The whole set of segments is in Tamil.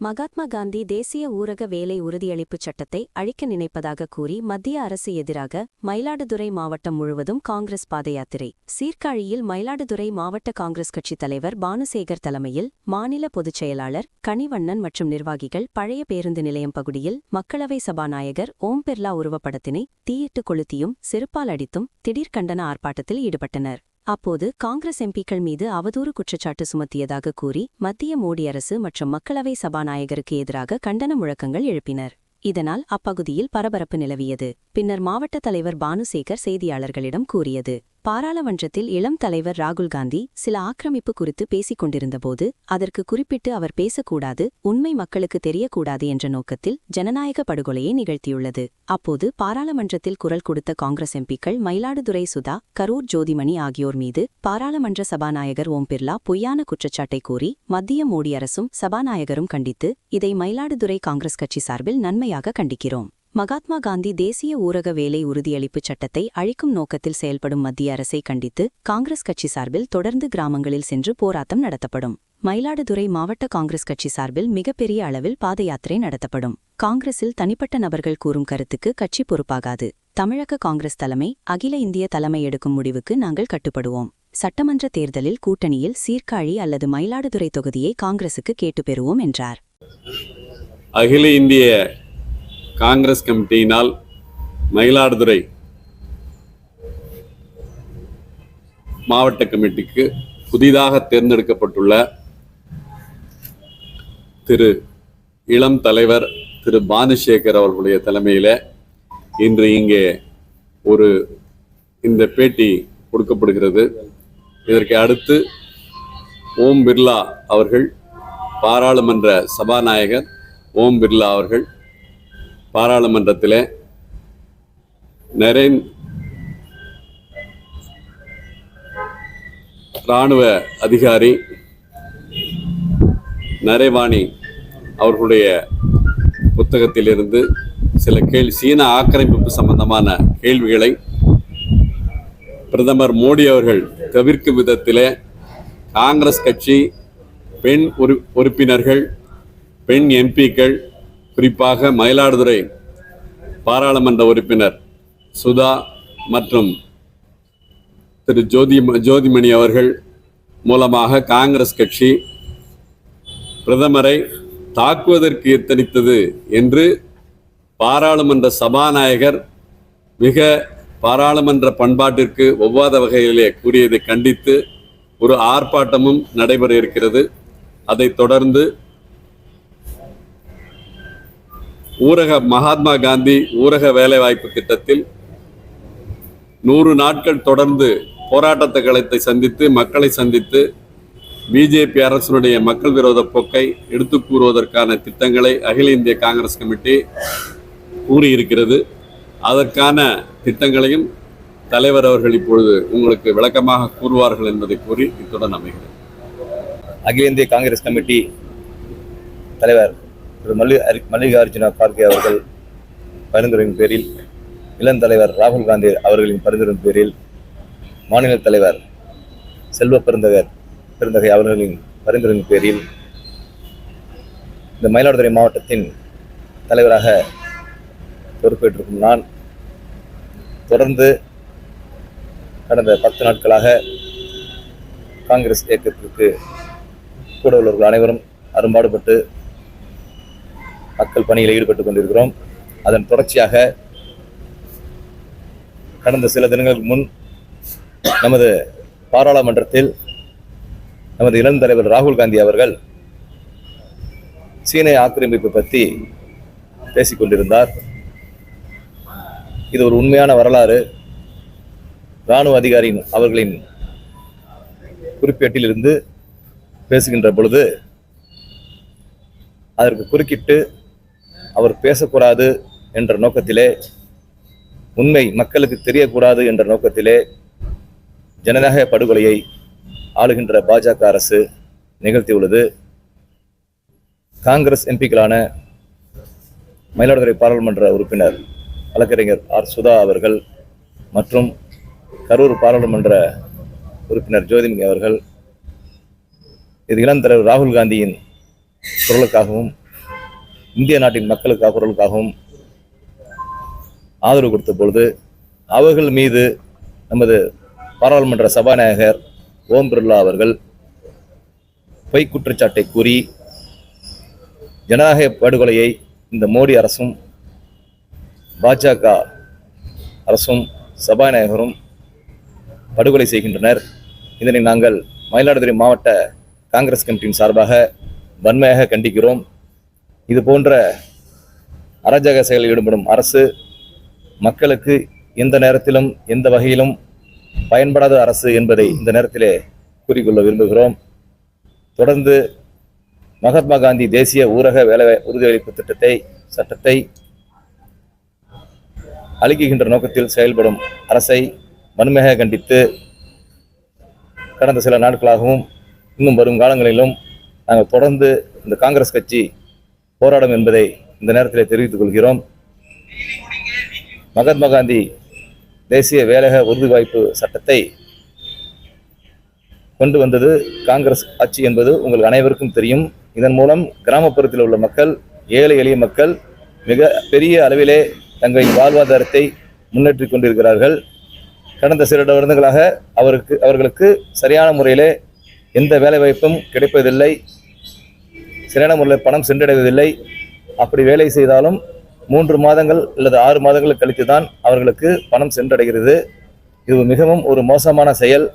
மகாத்மா காந்தி தேசிய ஊரக வேலை உறுதியளிப்புச் சட்டத்தை அழிக்க நினைப்பதாக கூறி மத்திய அரசு எதிராக மயிலாடுதுறை மாவட்டம் முழுவதும் காங்கிரஸ் பாதயாத்திரை. சீர்காழியில் மயிலாடுதுறை மாவட்ட காங்கிரஸ் கட்சித் தலைவர் பானுசேகர் தலைமையில் மாநில பொதுச் செயலாளர் கனிவண்ணன் மற்றும் நிர்வாகிகள் பழைய பேருந்து நிலையம் பகுதியில் மக்களவை சபாநாயகர் ஓம் பிர்லா உருவப்படத்தினை தீயிட்டு கொளுத்தியும் செருப்பால் அடித்தும் திடீர் கண்டன ஆர்ப்பாட்டத்தில் ஈடுபட்டனர். அப்போது காங்கிரஸ் எம்பிக்கள் மீது அவதூறு குற்றச்சாட்டு சுமத்தியதாக கூறி மத்திய மோடி அரசு மற்றும் மக்களவை சபாநாயகருக்கு எதிராக கண்டன முழக்கங்கள் எழுப்பினர். இதனால் அப்பகுதியில் பரபரப்பு நிலவியது. பின்னர் மாவட்ட தலைவர் பானுசேகர் செய்தியாளர்களிடம் கூறியது: பாராளுமன்றத்தில் இளம் தலைவர் ராகுல் காந்தி சில ஆக்கிரமிப்பு குறித்து பேசிக் கொண்டிருந்தபோது அதற்கு குறிப்பிட்டு அவர் பேசக்கூடாது, உண்மை மக்களுக்கு தெரியக்கூடாது என்ற நோக்கத்தில் ஜனநாயக படுகொலையை நிகழ்த்தியுள்ளது. அப்போது பாராளுமன்றத்தில் குரல் கொடுத்த காங்கிரஸ் எம்பிக்கள் மயிலாடுதுறை சுதா, கரூர் ஜோதிமணி ஆகியோர் மீது பாராளுமன்ற சபாநாயகர் ஓம் பிர்லா பொய்யான குற்றச்சாட்டை கூறி மத்திய மோடி அரசும் சபாநாயகரும் கண்டித்து இதை மயிலாடுதுறை காங்கிரஸ் கட்சி சார்பில் நன்மையாக கண்டிக்கிறோம். மகாத்மா காந்தி தேசிய ஊரக வேலை உறுதியளிப்புச் சட்டத்தை அழிக்கும் நோக்கத்தில் செயல்படும் மத்திய அரசை கண்டித்து காங்கிரஸ் கட்சி சார்பில் தொடர்ந்து கிராமங்களில் சென்று போராட்டம் நடத்தப்படும். மயிலாடுதுறை மாவட்ட காங்கிரஸ் கட்சி சார்பில் மிகப்பெரிய அளவில் பாதயாத்திரை நடத்தப்படும். காங்கிரஸில் தனிப்பட்ட நபர்கள் கூறும் கருத்துக்கு கட்சி பொறுப்பாகாது. தமிழக காங்கிரஸ் தலைமை அகில இந்திய தலைமை எடுக்கும் முடிவுக்கு நாங்கள் கட்டுப்படுவோம். சட்டமன்ற தேர்தலில் கூட்டணியில் சீர்காழி அல்லது மயிலாடுதுறை தொகுதியை காங்கிரசுக்கு கேட்டு பெறுவோம் என்றார். அகில இந்திய காங்கிரஸ் கமிட்டியினால் மயிலாடுதுறை மாவட்ட கமிட்டிக்கு புதிதாக தேர்ந்தெடுக்கப்பட்டுள்ள திரு இளம் தலைவர் திரு பானுசேகர் அவர்களுடைய தலைமையில் இன்று இங்கே இந்த பேட்டி கொடுக்கப்படுகிறது. இதற்கு அடுத்து ஓம் பிர்லா அவர்கள், பாராளுமன்ற சபாநாயகர் ஓம் பிர்லா அவர்கள் பாராளுமன்றத்தில் இராணுவ அதிகாரி நரேவாணி அவர்களுடைய புத்தகத்திலிருந்து சில சீன ஆக்கிரமிப்பு சம்பந்தமான கேள்விகளை பிரதமர் மோடி அவர்கள் தவிர்க்கும் விதத்திலே காங்கிரஸ் கட்சி பெண் உறுப்பினர்கள், பெண் எம்பிக்கள், குறிப்பாக மயிலாடுதுறை பாராளுமன்ற உறுப்பினர் சுதா மற்றும் திரு ஜோதிமணி அவர்கள் மூலமாக காங்கிரஸ் கட்சி பிரதமரை தாக்குவதற்கு எத்தனித்தது என்று பாராளுமன்ற சபாநாயகர் மிக பாராளுமன்ற பண்பாட்டிற்கு ஒவ்வாத வகையிலே கூறியதை கண்டித்து ஒரு ஆர்ப்பாட்டமும் நடைபெற இருக்கிறது. அதைத் தொடர்ந்து மகாத்மா காந்தி ஊரக வேலைவாய்ப்பு திட்டத்தில் 100 நாட்கள் தொடர்ந்து போராட்டத்தை களத்தை சந்தித்து மக்களை சந்தித்து பிஜேபி அரசுடைய மக்கள் விரோத போக்கை எடுத்து கூறுவதற்கான திட்டங்களை அகில இந்திய காங்கிரஸ் கமிட்டி கூறியிருக்கிறது. அதற்கான திட்டங்களையும் தலைவர் அவர்கள் இப்பொழுது உங்களுக்கு விளக்கமாக கூறுவார்கள் என்பதை கூறி இத்துடன் அமைகிறது. அகில இந்திய காங்கிரஸ் கமிட்டி தலைவர் திரு மல்லிகார்ஜுன கார்கே அவர்கள் பரிந்துரையின் பேரில், இளம் தலைவர் ராகுல் காந்தி அவர்களின் பரிந்துரையின் பேரில், மாநில தலைவர் செல்வ பெருந்தகை அவர்களின் பரிந்துரையின் பேரில் இந்த மயிலாடுதுறை மாவட்டத்தின் தலைவராக பொறுப்பேற்றிருக்கும் நான் தொடர்ந்து கடந்த 10 நாட்களாக காங்கிரஸ் இயக்கத்திற்கு கூட உள்ளவர்கள் அனைவரும் அரும்பாடுபட்டு மக்கள் பணியில் ஈடுபட்டுக் கொண்டிருக்கிறோம். அதன் தொடர்ச்சியாக கடந்த சில தினங்களுக்கு முன் நமது பாராளுமன்றத்தில் நமது இளம் தலைவர் ராகுல் காந்தி அவர்கள் சீன ஆக்கிரமிப்பு பற்றி பேசிக் கொண்டிருந்தார். இது ஒரு உண்மையான வரலாறு. இராணுவ அதிகாரியின் அவர்களின் குறிப்பேட்டிலிருந்து பேசுகின்ற பொழுது அதற்கு குறுக்கிட்டு அவர் பேசக்கூடாது என்ற நோக்கத்திலே, உண்மை மக்களுக்கு தெரியக்கூடாது என்ற நோக்கத்திலே ஜனநாயக படுகொலையை ஆளுகின்ற பாஜக அரசு நிகழ்த்தியுள்ளது. காங்கிரஸ் எம்பிக்களான மயிலாடுதுறை பாராளுமன்ற உறுப்பினர் வழக்கறிஞர் ஆர் சுதா அவர்கள் மற்றும் கரூர் பாராளுமன்ற உறுப்பினர் ஜோதிமணி அவர்கள் இது இளம் தலைவர் ராகுல் காந்தியின் குரலுக்காகவும் இந்திய நாட்டின் மக்களுக்காக குரலுக்காகவும் ஆதரவு கொடுத்த பொழுது அவர்கள் மீது நமது பாராளுமன்ற சபாநாயகர் ஓம் பிர்லா அவர்கள் பொய் குற்றச்சாட்டை கூறி ஜனநாயக படுகொலையை இந்த மோடி அரசும் பாஜக அரசும் சபாநாயகரும் படுகொலை செய்கின்றனர். இதனை நாங்கள் மயிலாடுதுறை மாவட்ட காங்கிரஸ் கமிட்டியின் சார்பாக வன்மையாக கண்டிக்கிறோம். இது போன்ற அராஜக செயலில் ஈடுபடும் அரசு மக்களுக்கு எந்த நேரத்திலும் எந்த வகையிலும் பயன்படாத அரசு என்பதை இந்த நேரத்திலே கூறிக்கொள்ள விரும்புகிறோம். தொடர்ந்து மகாத்மா காந்தி தேசிய ஊரக வேலை உறுதியளிப்பு சட்டத்தை அளிக்கின்ற நோக்கத்தில் செயல்படும் அரசை வன்மையாக கண்டித்து கடந்த சில நாட்களாகவும் இன்னும் வரும் காலங்களிலும் நாங்கள் தொடர்ந்து இந்த காங்கிரஸ் கட்சி போராடும் என்பதை இந்த நேரத்தில் தெரிவித்துக் கொள்கிறோம். மகாத்மா காந்தி தேசிய வேலை உறுதி வாய்ப்பு சட்டத்தை கொண்டு வந்தது காங்கிரஸ் ஆட்சி என்பது உங்கள் அனைவருக்கும் தெரியும். இதன் மூலம் கிராமப்புறத்தில் உள்ள மக்கள், ஏழை எளிய மக்கள் மிக பெரிய அளவிலே தங்களின் வாழ்வாதாரத்தை முன்னேற்றிக் கொண்டிருக்கிறார்கள். கடந்த சில வருடங்களாக அவர்களுக்கு சரியான முறையிலே எந்த வேலை வாய்ப்பும் கிடைப்பதில்லை, சரியான முறையில் பணம் சென்றடைவதில்லை. அப்படி வேலை செய்தாலும் 3 மாதங்கள் அல்லது 6 மாதங்கள் கழித்து தான் அவர்களுக்கு பணம் சென்றடைகிறது. இது மிகவும் ஒரு மோசமான செயல்.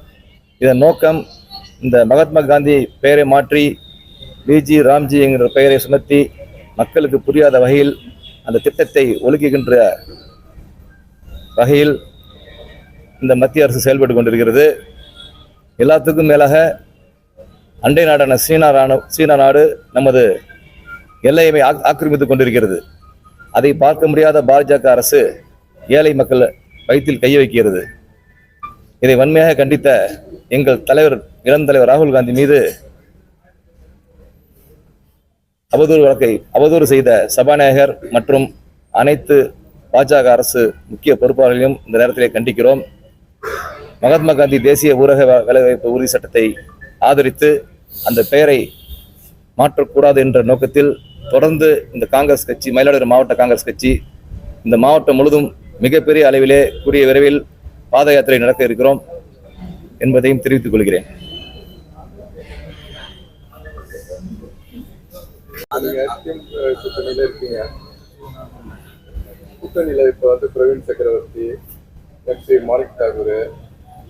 இதன் நோக்கம் இந்த மகாத்மா காந்தி பெயரை மாற்றி பிஜி ராம்ஜி என்கிற பெயரை சுமத்தி மக்களுக்கு புரியாத வகையில் அந்த திட்டத்தை ஒழுக்குகின்ற வகையில் இந்த மத்திய அரசு செயல்பட்டு கொண்டிருக்கிறது. எல்லாத்துக்கும் மேலாக அண்டை நாடான சீனா நாடு நமது எல்லையை ஆக்கிரமித்துக் கொண்டிருக்கிறது. அதை பார்க்க முடியாத பாஜக அரசு ஏழை மக்கள் வயிற்றில் கை வைக்கிறது. இதை வன்மையாக கண்டித்த எங்கள் தலைவர், இளம் தலைவர் ராகுல் காந்தி மீது அவதூறு செய்த சபாநாயகர் மற்றும் அனைத்து பாஜக அரசு முக்கிய பொறுப்பாளர்களையும் இந்த நேரத்திலே கண்டிக்கிறோம். மகாத்மா காந்தி தேசிய ஊரக வேலைவாய்ப்பு உறுதி சட்டத்தை ஆதரித்து அந்த பெயரை மாற்றக்கூடாது என்ற நோக்கத்தில் தொடர்ந்து இந்த காங்கிரஸ் கட்சி, மயிலாடுதுறை மாவட்ட காங்கிரஸ் கட்சி இந்த மாவட்டம் முழுதும் மிகப்பெரிய அளவிலே கூடிய விரைவில் பாத யாத்திரை நடக்க இருக்கிறோம் என்பதையும் தெரிவித்துக் கொள்கிறேன். கூட்டணியில இப்ப பிரவீன் சக்கரவர்த்தி, எம்சி மாணிக் தாக்கூர்,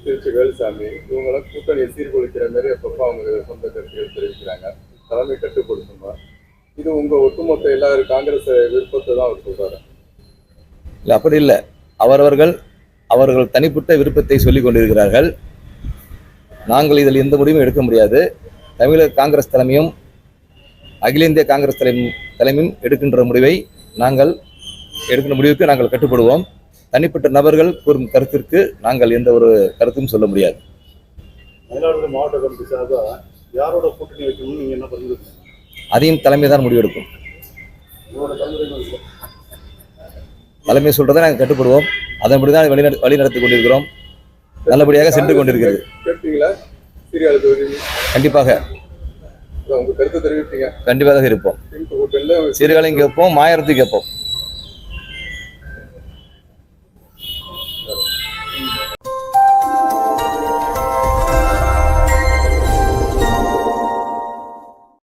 திருச்சி வேலுசாமி இவங்களாம் கூட்டணியை சீர்குலைக்கிற மாதிரி அப்பப்ப அவங்க சொந்த கருத்துக்கள் தெரிவிக்கிறாங்க. தலைமை கட்டுப்படுத்தணும். இது உங்க ஒட்டுமொத்த எல்லாரும் காங்கிரஸ் விருப்பத்தை தான் அவர் சொல்றாரு. இல்லை, அப்படி இல்லை. அவர்கள் தனிப்பட்ட விருப்பத்தை சொல்லிக் கொண்டிருக்கிறார்கள். நாங்கள் இதில் எந்த முடிவும் எடுக்க முடியாது. தமிழக காங்கிரஸ் தலைமையும் அகில இந்திய காங்கிரஸ் தலைமையும் எடுக்கின்ற முடிவுக்கு நாங்கள் கட்டுப்படுவோம். தனிப்பட்ட நபர்கள் கூறும் கருத்திற்கு நாங்கள் எந்த ஒரு கருத்தும் சொல்ல முடியாது. மயிலாடுதுறை மாவட்ட கமிட்டி சார்பாக யாரோட கூட்டணி வைக்கணும்னு நீங்க என்ன பண்ணுங்க? அதையும் தலைமை தான் முடிவெடுக்கும். தலைமை சொல்றதை நாங்கள் கட்டுப்படுவோம். அதன்படி தான் வழி நடத்தி கொண்டிருக்கிறோம். நல்லபடியாக சென்று கொண்டிருக்கிறது. கண்டிப்பாக உங்க கருத்து தெரிவிப்பீங்க. கண்டிப்பாக இருப்போம். சீர்காழியும் கேட்போம், மாயரத்தையும் கேட்போம்.